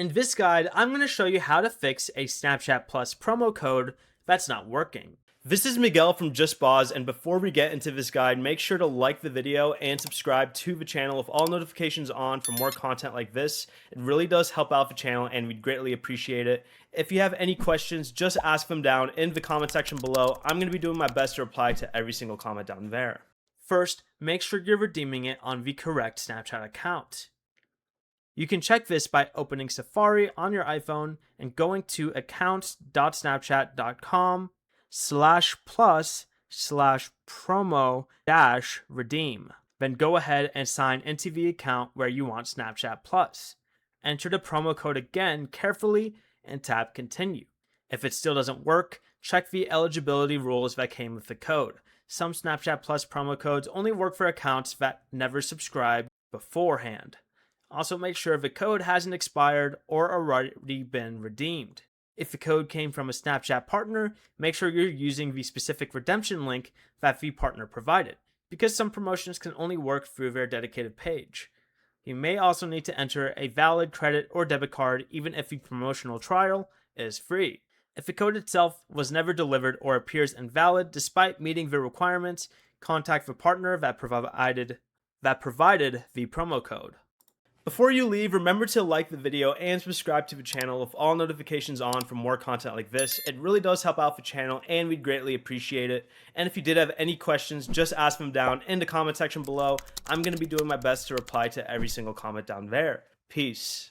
In this guide, I'm going to show you how to fix a Snapchat Plus promo code that's not working. This is Miguel from JustBoz, and before we get into this guide, make sure to like the video and subscribe to the channel with all notifications on for more content like this. It really does help out the channel and we'd greatly appreciate it. If you have any questions, just ask them down in the comment section below. I'm going to be doing my best to reply to every single comment down there. First, make sure you're redeeming it on the correct Snapchat account. You can check this by opening Safari on your iPhone and going to accounts.snapchat.com/plus/promo-redeem. Then go ahead and sign into the account where you want Snapchat Plus. Enter the promo code again carefully and tap continue. If it still doesn't work, check the eligibility rules that came with the code. Some Snapchat Plus promo codes only work for accounts that never subscribed beforehand. Also, make sure the code hasn't expired or already been redeemed. If the code came from a Snapchat partner, make sure you're using the specific redemption link that the partner provided, because some promotions can only work through their dedicated page. You may also need to enter a valid credit or debit card even if the promotional trial is free. If the code itself was never delivered or appears invalid despite meeting the requirements, contact the partner that provided the promo code. Before you leave, remember to like the video and subscribe to the channel with all notifications on for more content like this. It really does help out the channel and we'd greatly appreciate it. And if you did have any questions, just ask them down in the comment section below. I'm going to be doing my best to reply to every single comment down there. Peace.